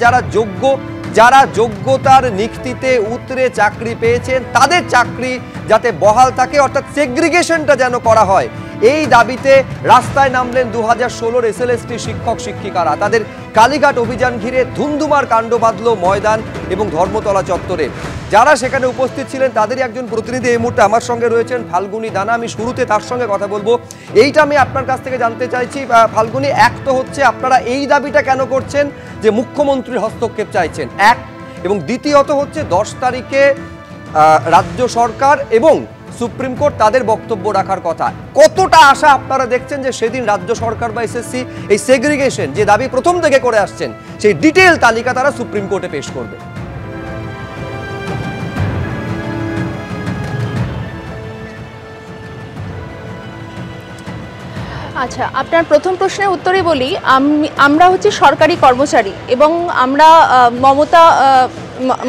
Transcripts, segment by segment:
যারা যোগ্য, যারা যোগ্যতার নিক্তিতে উতরে চাকরি পেয়েছেন তাদের চাকরি যাতে বহাল থাকে, অর্থাৎ সেগ্রিগেশনটা যেন করা হয়, এই দাবিতে রাস্তায় নামলেন 2016 এসএলএসটি শিক্ষক শিক্ষিকারা। তাদের কালীঘাট অভিযান ঘিরে ধুমধুমার কাণ্ড বাঁধল ময়দান এবং ধর্মতলা চত্বরে। যারা সেখানে উপস্থিত ছিলেন তাদেরই একজন প্রতিনিধি এই মুহূর্তে আমার সঙ্গে রয়েছেন, ফাল্গুনী দানা। আমি শুরুতে তার সঙ্গে কথা বলবো। এইটা আমি আপনার কাছ থেকে জানতে চাইছি ফাল্গুনী, এক তো হচ্ছে আপনারা এই দাবিটা কেন করছেন যে মুখ্যমন্ত্রীর হস্তক্ষেপ চাইছেন, এক, এবং দ্বিতীয়ত হচ্ছে 10 তারিখে রাজ্য সরকার এবং সুপ্রিম কোর্ট তাদের বক্তব্য রাখার কথা। কতটা আশা আপনারা দেখছেন যে সেদিন রাজ্য সরকার বা এসএসসি এই সেগ্রিগেশন যে দাবি প্রথম থেকে করে আসছেন সেই ডিটেইল তালিকা তারা সুপ্রিম কোর্টে পেশ করবে? আচ্ছা, আপনার প্রথম প্রশ্নের উত্তরে বলি, আমরা হচ্ছে সরকারি কর্মচারী এবং আমরা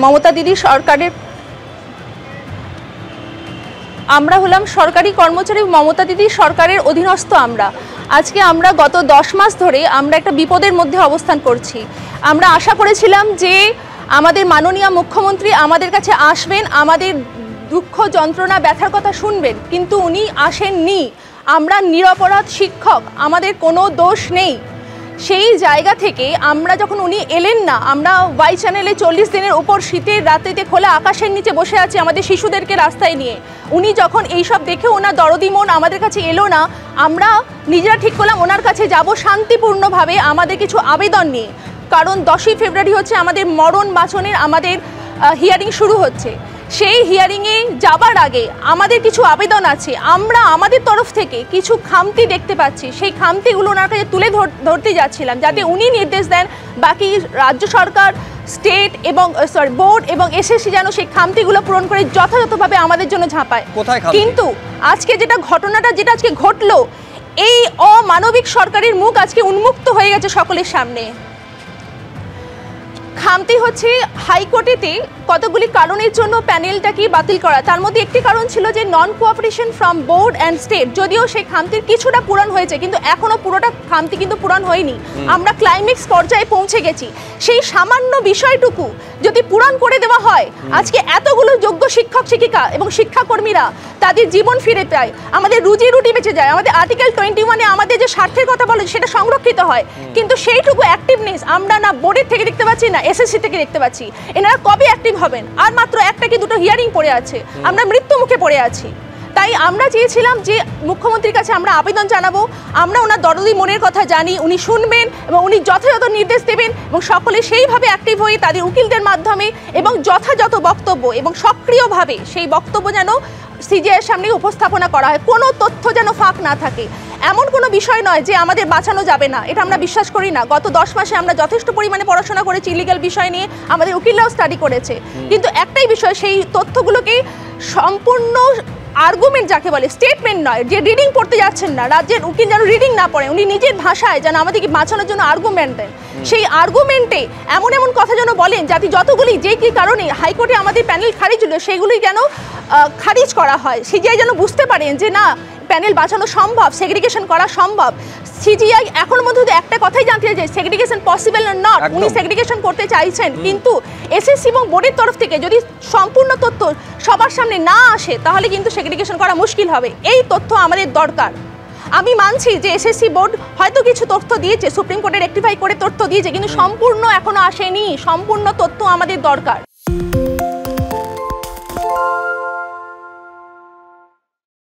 মমতা দিদি সরকারের, আমরা হলাম সরকারি কর্মচারী, মমতা দিদি সরকারের অধীনস্থ। আজকে আমরা গত 10 মাস ধরে আমরা একটা বিপদের মধ্যে অবস্থান করছি। আমরা আশা করেছিলাম যে আমাদের মাননীয় মুখ্যমন্ত্রী আমাদের কাছে আসবেন, আমাদের দুঃখ যন্ত্রণা ব্যথার কথা শুনবেন, কিন্তু উনি আসেননি। আমরা নিরপরাধ শিক্ষক, আমাদের কোনো দোষ নেই। সেই জায়গা থেকে আমরা যখন উনি এলেন না, আমরা ওয়াই চ্যানেলে 40 দিনের উপর শীতের রাত্রিতে খোলা আকাশের নিচে বসে আছি আমাদের শিশুদেরকে রাস্তায় নিয়ে। উনি যখন এইসব দেখে ওনার দরদি মন আমাদের কাছে এলো না, আমরা নিজেরা ঠিক করলাম ওনার কাছে যাব শান্তিপূর্ণভাবে, আমাদের কিছু আবেদন নিয়ে। কারণ 10ই ফেব্রুয়ারি হচ্ছে আমাদের মরণ বাঁচনের আমাদের হিয়ারিং শুরু হচ্ছে। সেই হিয়ারিংয়ে যাবার আগে আমাদের কিছু আবেদন আছে। আমরা আমাদের তরফ থেকে কিছু খামতি দেখতে পাচ্ছি, সেই খামতিগুলো ওনার কাছে তুলে ধরতে যাচ্ছিলাম, যাতে উনি নির্দেশ দেন বাকি রাজ্য সরকার, স্টেট এবং বোর্ড এবং এসএসসি যেন সেই খামতিগুলো পূরণ করে যথাযথভাবে আমাদের জন্য ঝাঁপায়। কিন্তু আজকে ঘটনাটা যেটা আজকে ঘটলো, এই অমানবিক সরকারের মুখ আজকে উন্মুক্ত হয়ে গেছে সকলের সামনে। খামতি হচ্ছে হাইকোর্টেতে কতগুলি কারণের জন্য প্যানেলটাকে বাতিল করা। তার মধ্যে একটি কারণ ছিল যে non cooperation from board and state. যদিও সেই খামতির কিছুটা পূরণ হয়েছে, কিন্তু এখনও পুরোটা খামতি কিন্তু পূরণ হয়নি। আমরা ক্লাইম্যাক্স পর্যায়ে পৌঁছে গেছি। সেই সামান্য বিষয়টুকু যদি পূরণ করে দেওয়া হয়, আজকে এতগুলো যোগ্য শিক্ষক শিক্ষিকা এবং শিক্ষাকর্মীরা তাদের জীবন ফিরে পায়, আমাদের রুজি রুটি বেঁচে যায়, আমাদের আর্টিকেল 21-এ আমাদের যে স্বার্থের কথা বলে সেটা সংরক্ষিত হয়। কিন্তু সেইটুকু অ্যাক্টিভনেস আমরা না বোর্ডের থেকে দেখতে পাচ্ছি, না এসএসসি থেকে দেখতে পাচ্ছি। এনারা কবে অ্যাক্টিভ হবেন? আর মাত্র একটা কি দুটো হিয়ারিং পড়ে আছে, আমরা মৃত্যু মুখে পড়ে আছি। তাই আমরা চেয়েছিলাম যে মুখ্যমন্ত্রীর কাছে আমরা আবেদন জানাবো। আমরা ওনার দরদি মনের কথা জানি, উনি শুনবেন এবং উনি যথাযথ নির্দেশ দেবেন এবং সকলে সেইভাবে অ্যাক্টিভ হয়ে তাদের উকিলদের মাধ্যমে এবং যথাযথ বক্তব্য এবং সক্রিয়ভাবে সেই বক্তব্য যেন সিজিআইয়ের সামনে উপস্থাপনা করা হয়। কোনো তথ্য যেন ফাঁক না থাকে। এমন কোনো বিষয় নয় যে আমাদের বাঁচানো যাবে না, এটা আমরা বিশ্বাস করি না। গত 10 মাসে আমরা যথেষ্ট পরিমাণে পড়াশোনা করেছি, ইলিগাল বিষয় নিয়ে আমাদের উকিলরাও স্টাডি করেছে। কিন্তু একটাই বিষয়, সেই তথ্যগুলোকে সম্পূর্ণ আর্গুমেন্ট যাকে বলে, স্টেটমেন্ট নয়, যে রিডিং পড়তে যাচ্ছেন না, রাজ্যের উকিল যেন রিডিং না পড়ে, উনি নিজের ভাষায় যেন আমাদেরকে বাঁচানোর জন্য আর্গুমেন্ট দেন। সেই আর্গুমেন্টে এমন এমন কথা যেন বলেন যাতে যতগুলি যে কি কারণে হাইকোর্টে আমাদের প্যানেল খারিজ হলো সেগুলি যেন খারিজ করা হয়। সিজিআই যেন বুঝতে পারেন যে না, প্যানেল বাঁচানো সম্ভব, সেগ্রিগেশন করা সম্ভব। সিজিআই এখন মধ্যে একটা কথাই জানতে চাই, সেগ্রিগেশন পসিবল না নট। উনি সেগ্রিগেশন করতে চাইছেন, কিন্তু এসএসসি এবং বোর্ডের তরফ থেকে যদি সম্পূর্ণ তথ্য সবার সামনে না আসে তাহলে কিন্তু সেগ্রিগেশন করা মুশকিল হবে। এই তথ্য আমাদের দরকার। আমি মানছি যে এসএসসি বোর্ড হয়তো কিছু তথ্য দিয়েছে, সুপ্রিম কোর্টে রেকটিফাই করে তথ্য দিয়েছে, কিন্তু সম্পূর্ণ এখনো আসেনি। সম্পূর্ণ তথ্য আমাদের দরকার।